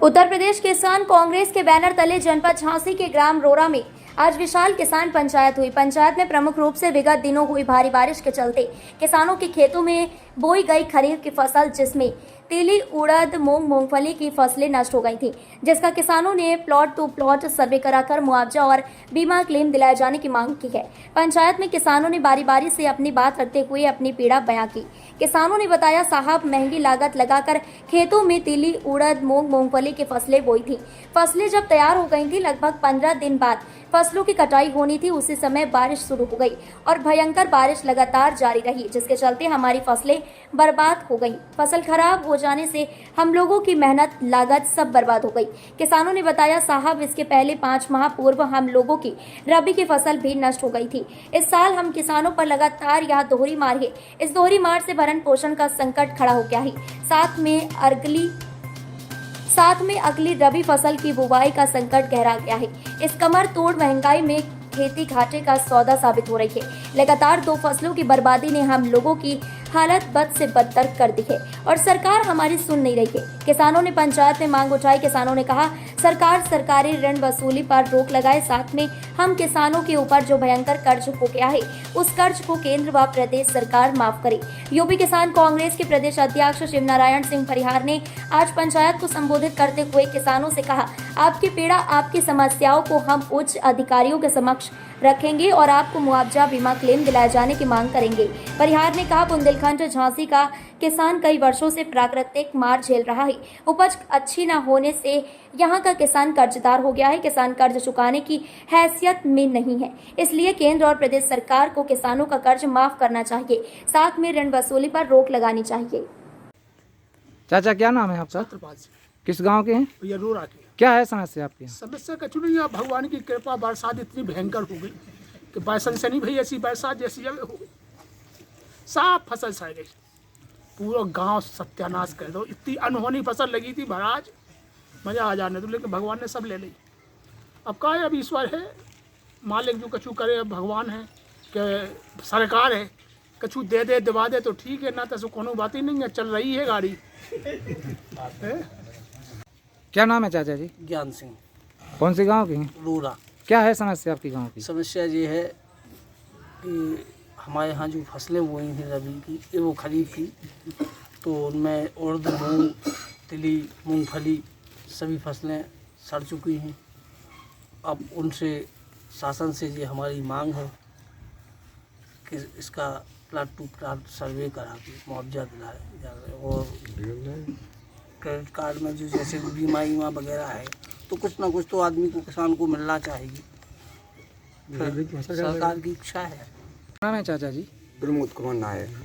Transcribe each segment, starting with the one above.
उत्तर प्रदेश किसान कांग्रेस के बैनर तले जनपद झांसी के ग्राम रोरा में आज विशाल किसान पंचायत हुई। पंचायत में प्रमुख रूप से विगत दिनों हुई भारी बारिश के चलते किसानों के खेतों में बोई गई खरीफ की फसल जिसमें तिली, उड़द, मूंगफली की फसलें नष्ट हो गई थी, जिसका किसानों ने प्लॉट टू प्लॉट सर्वे कराकर मुआवजा और बीमा क्लेम दिलाए जाने की मांग की है। पंचायत में किसानों ने बारी बारी से अपनी बात रखते हुए अपनी पीड़ा बयां की। किसानों ने बताया, साहब महंगी लागत लगाकर खेतों में तिली, उड़द, मूंगफली की फसलें बोई थी। फसलें जब तैयार हो गई थी, लगभग 15 दिन बाद फसलों की कटाई होनी थी। उसी समय बारिश शुरू हो गई और भयंकर बारिश लगातार जारी रही, जिसके चलते हमारी फसलें बर्बाद हो गई। फसल खराब हो जाने से हम लोगों की मेहनत, लागत सब बर्बाद हो गई। किसानों ने बताया, साहब इसके पहले 5 माह पूर्व हम लोगों की रबी की फसल भी नष्ट हो गई थी। इस साल हम किसानों पर लगातार यह दोहरी मार है। इस दोहरी मार से भरण पोषण का संकट खड़ा हो गया है। साथ में अगली रबी फसल की बुवाई का संकट गहरा गया है। इस कमर तोड़ महंगाई में खेती घाटे का सौदा साबित हो रही है। लगातार 2 फसलों की बर्बादी ने हम लोगों की हालत बद से बदतर कर दी है और सरकार हमारी सुन नहीं रही है। किसानों ने पंचायत में मांग उठाई। किसानों ने कहा, सरकार सरकारी ऋण वसूली पर रोक लगाए, साथ में हम किसानों के ऊपर जो भयंकर कर्ज हो गया है उस कर्ज को केंद्र व प्रदेश सरकार माफ करे। यूपी किसान कांग्रेस के प्रदेश अध्यक्ष शिवनारायण सिंह परिहार ने आज पंचायत को संबोधित करते हुए किसानों से कहा, आपकी पीड़ा, आपकी समस्याओं को हम उच्च अधिकारियों के समक्ष रखेंगे और आपको मुआवजा, बीमा क्लेम दिलाए जाने की मांग करेंगे। परिहार ने कहा, बुंदेलखंड झांसी का किसान कई वर्षों से प्राकृतिक मार झेल रहा है। उपज अच्छी न होने से यहाँ का किसान कर्जदार हो गया है। किसान कर्ज चुकाने की हैसियत में नहीं है, इसलिए केंद्र और प्रदेश सरकार को किसानों का कर्ज माफ करना चाहिए, साथ में ऋण वसूली पर रोक लगानी चाहिए। चाचा, क्या नाम है आपका? किस गांव के हैं? रोरा के। क्या है समस्या आपकी? समस्या कछु नहीं है, भगवान की कृपा, बरसात इतनी भयंकर हो गई कि बैसन से नहीं भई, ऐसी बरसात जैसी जगह हो गई, साफ फसल सड़ गई, पूरा गांव सत्यानाश कर दो। इतनी अनहोनी फसल लगी थी महाराज, मजा आ जाने दो, लेकिन भगवान ने सब ले ली। अब का है, अब ईश्वर है, मालिक जो कछु करे, अब भगवान है कि सरकार है, कछु दे दे दिवा दे तो ठीक है, ना तो कोनो बात ही नहीं है, चल रही है गाड़ी। क्या नाम है चाचा जी? ज्ञान सिंह। कौन से गांव के हैं? रोरा। क्या है समस्या आपकी गांव की? समस्या ये है कि हमारे यहाँ जो फसलें बोई थी रबी की, वो खरीफ की, तो उनमें उड़द, मूंग, तिली, मूंगफली सभी फसलें सड़ चुकी हैं। अब उनसे शासन से ये हमारी मांग है कि इसका प्लाट टू प्लाट सर्वे करा के मुआवजा दिलाए जाए और क्रेडिट कार्ड में जो जैसे बीमा वगैरह है तो कुछ ना कुछ तो आदमी को, किसान को मिलना चाहिए। सरकार की इच्छा है। नाम है चाचा जी? प्रमोद कुमार नायक।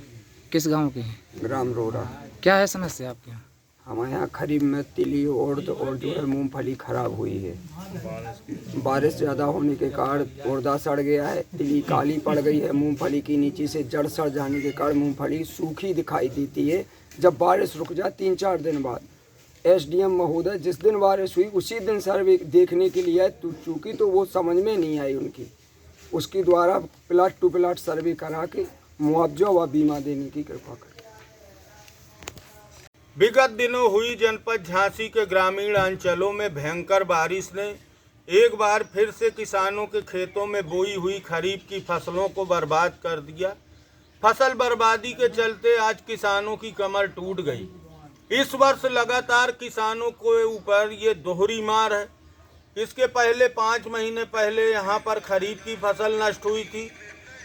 किस गांव के हैं? ग्राम रोरा। क्या है समस्या आपके यहाँ? हमारे यहाँ खरीफ में तिली, उड़द और जो है मूंगफली खराब हुई है। बारिश ज़्यादा होने के कारण उड़दा सड़ गया है, तिली काली पड़ गई है, मूंगफली की नीचे से जड़ सड़ जाने के कारण मूंगफली सूखी दिखाई देती है। जब बारिश रुक जाए 3-4 दिन बाद, एसडीएम महोदय जिस दिन बारिश हुई उसी दिन सर्वे देखने के लिए चूँकि तो वो समझ में नहीं आई उनकी, उसके द्वारा प्लाट टू प्लाट सर्वे करा के मुआवजा व बीमा देने की कृपा करें। विगत दिनों हुई जनपद झांसी के ग्रामीण अंचलों में भयंकर बारिश ने एक बार फिर से किसानों के खेतों में बोई हुई खरीफ की फसलों को बर्बाद कर दिया। फसल बर्बादी के चलते आज किसानों की कमर टूट गई। इस वर्ष लगातार किसानों के ऊपर ये दोहरी मार है। इसके पहले 5 महीने पहले यहाँ पर खरीफ की फसल नष्ट हुई थी।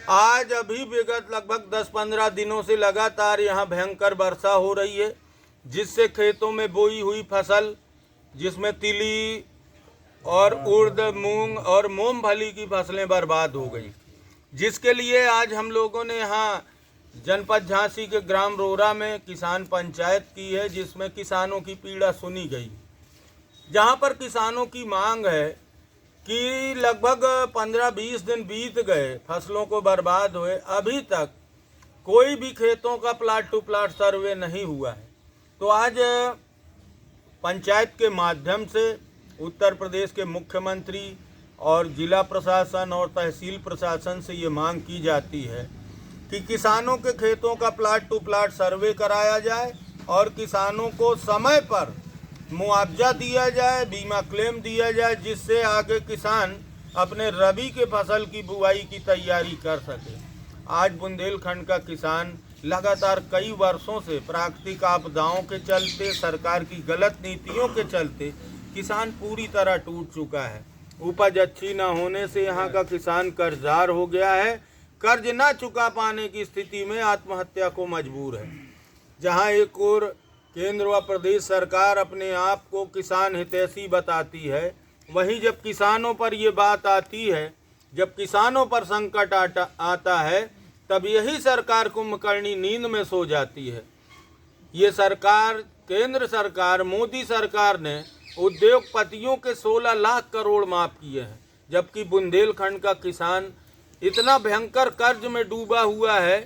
आज अभी विगत लगभग 10-15 दिनों से लगातार यहाँ भयंकर वर्षा हो रही है, जिससे खेतों में बोई हुई फसल, जिसमें तिली और उड़द, मूंग और मूंगफली की फसलें बर्बाद हो गई, जिसके लिए आज हम लोगों ने यहाँ जनपद झांसी के ग्राम रोरा में किसान पंचायत की है, जिसमें किसानों की पीड़ा सुनी गई। जहाँ पर किसानों की मांग है कि लगभग 15-20 दिन बीत गए, फसलों को बर्बाद हुए, अभी तक कोई भी खेतों का प्लाट टू प्लाट सर्वे नहीं हुआ है। तो आज पंचायत के माध्यम से उत्तर प्रदेश के मुख्यमंत्री और जिला प्रशासन और तहसील प्रशासन से ये मांग की जाती है कि किसानों के खेतों का प्लाट टू प्लाट सर्वे कराया जाए और किसानों को समय पर मुआवजा दिया जाए, बीमा क्लेम दिया जाए, जिससे आगे किसान अपने रबी के फसल की बुआई की तैयारी कर सके। आज बुंदेलखंड का किसान लगातार कई वर्षों से प्राकृतिक आपदाओं के चलते, सरकार की गलत नीतियों के चलते किसान पूरी तरह टूट चुका है। उपज अच्छी न होने से यहाँ का किसान कर्जदार हो गया है। कर्ज न चुका पाने की स्थिति में आत्महत्या को मजबूर है। जहाँ एक ओर केंद्र व प्रदेश सरकार अपने आप को किसान हितैषी बताती है, वहीं जब किसानों पर ये बात आती है, जब किसानों पर संकट आता है, तब यही सरकार कुंभकर्णी नींद में सो जाती है। ये सरकार, केंद्र सरकार, मोदी सरकार ने उद्योगपतियों के 16 लाख करोड़ माफ किए हैं, जबकि बुंदेलखंड का किसान इतना भयंकर कर्ज में डूबा हुआ है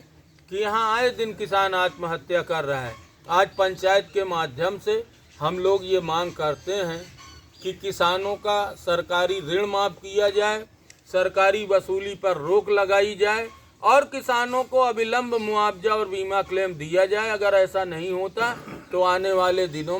कि यहाँ आए दिन किसान आत्महत्या कर रहा है। आज पंचायत के माध्यम से हम लोग ये मांग करते हैं कि किसानों का सरकारी ऋण माफ किया जाए, सरकारी वसूली पर रोक लगाई जाए और किसानों को अविलंब मुआवजा और बीमा क्लेम दिया जाए। अगर ऐसा नहीं होता तो आने वाले दिनों में